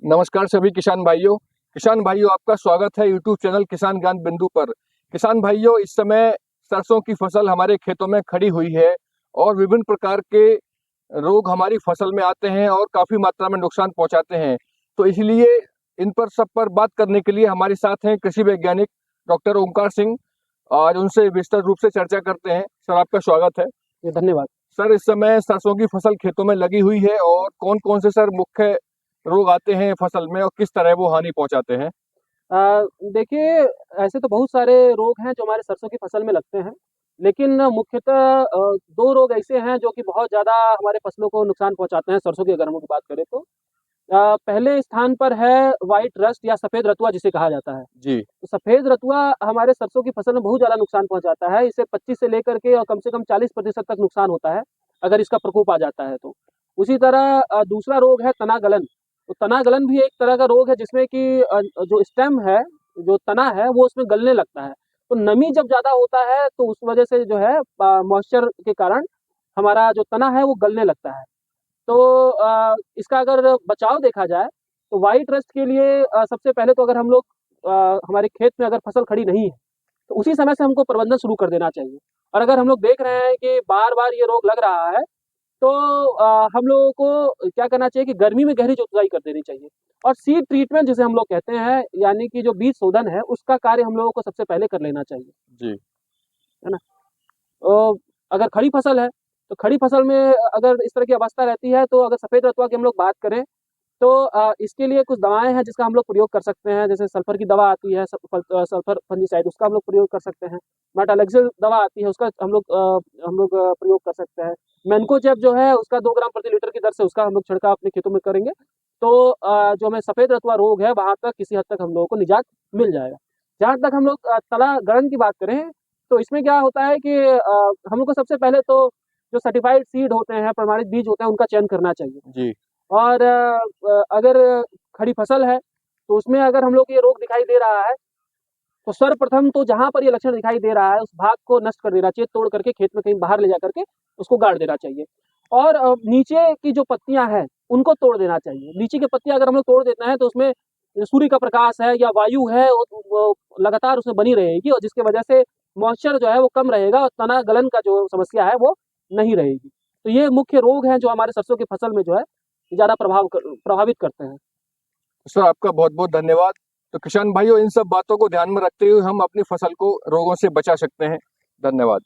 नमस्कार सभी किसान भाइयों आपका स्वागत है यूट्यूब चैनल किसान ज्ञान बिंदु पर। किसान भाइयों, इस समय सरसों की फसल हमारे खेतों में खड़ी हुई है और विभिन्न प्रकार के रोग हमारी फसल में आते हैं और काफ़ी मात्रा में नुकसान पहुंचाते हैं। तो इसलिए इन पर सब पर बात करने के लिए हमारे साथ हैं कृषि वैज्ञानिक डॉक्टर ओंकार सिंह। आज उनसे विस्तृत रूप से चर्चा करते हैं। सर, आपका स्वागत है। धन्यवाद। सर, इस समय सरसों की फसल खेतों में लगी हुई है और कौन कौन से सर मुख्य रोग आते हैं फसल में और किस तरह वो हानि पहुंचाते हैं? देखिए, ऐसे तो बहुत सारे रोग हैं जो हमारे सरसों की फसल में लगते हैं, लेकिन मुख्यतः 2 रोग ऐसे हैं जो कि बहुत ज़्यादा हमारे फसलों को नुकसान पहुँचाते हैं, सरसों की अगर हम लोग बात करें तो। पहले स्थान पर है व्हाइट रस्ट या सफ़ेद रतुआ जिसे कहा जाता है। जी। तो सफ़ेद रतुआ हमारे सरसों की फसल में बहुत ज़्यादा नुकसान पहुँचाता है, इससे 25 से लेकर के और कम से कम 40% तक नुकसान होता है, अगर इसका प्रकोप आ जाता है तो। उसी तरह दूसरा रोग है तना गलन। तो तना गलन भी एक तरह का रोग है जिसमें कि जो स्टेम है, जो तना है वो उसमें गलने लगता है। तो नमी जब ज़्यादा होता है तो उस वजह से जो है मॉइस्चर के कारण हमारा जो तना है वो गलने लगता है। तो इसका अगर बचाव देखा जाए तो व्हाइट रस्ट के लिए सबसे पहले तो अगर हम लोग हमारे खेत में अगर फसल खड़ी नहीं है तो उसी समय से हमको प्रबंधन शुरू कर देना चाहिए। और अगर हम लोग देख रहे हैं कि बार-बार ये रोग लग रहा है तो हम लोगों को क्या करना चाहिए कि गर्मी में गहरी जुताई कर देनी चाहिए। और सीड ट्रीटमेंट जिसे हम लोग कहते हैं, यानी कि जो बीज शोधन है उसका कार्य हम लोगों को सबसे पहले कर लेना चाहिए। जी। है ना? अगर खड़ी फसल है तो खड़ी फसल में अगर इस तरह की अवस्था रहती है तो अगर सफ़ेद रतुआ की हम लोग बात करें तो इसके लिए कुछ दवाएँ हैं जिसका हम लोग प्रयोग कर सकते हैं। जैसे सल्फ़र की दवा आती है, सल्फ़र फंगिसाइड, उसका हम लोग प्रयोग कर सकते हैं। मेटालेक्सिल दवा आती है, उसका हम लोग प्रयोग कर सकते हैं। मैन्कोजेब जो है उसका 2 ग्राम प्रति लीटर की दर से उसका हम लोग छिड़काव अपने खेतों में करेंगे तो जो हमें सफ़ेद रतुआ रोग है वहाँ तक किसी हद तक हम लोगों को निजात मिल जाएगा। जहाँ तक हम लोग तला गलन की बात करें तो इसमें क्या होता है कि हम लोग को सबसे पहले तो जो सर्टिफ़ाइड सीड होते हैं, प्रमाणित बीज होते हैं, उनका चयन करना चाहिए। जी। और अगर खड़ी फसल है तो उसमें अगर हम लोग को ये रोग दिखाई दे रहा है तो सर्वप्रथम तो जहाँ पर ये लक्षण दिखाई दे रहा है उस भाग को नष्ट कर देना चाहिए, तोड़ करके खेत में कहीं बाहर ले जा करके उसको गाड़ देना चाहिए। और नीचे की जो पत्तियां हैं उनको तोड़ देना चाहिए। नीचे की पत्तियां अगर हम लोग तोड़ देते हैं तो उसमें जो सूर्य का प्रकाश है या वायु है वो लगातार उसमें बनी रहेगी और जिसकी वजह से मॉइस्चर जो है वो कम रहेगा और तना गलन का जो समस्या है वो नहीं रहेगी। तो ये मुख्य रोग हैं जो हमारे सरसों की फसल में जो है ज़्यादा प्रभावित करते हैं। सर, आपका बहुत बहुत धन्यवाद। तो किसान भाइयों, इन सब बातों को ध्यान में रखते हुए हम अपनी फसल को रोगों से बचा सकते हैं। धन्यवाद।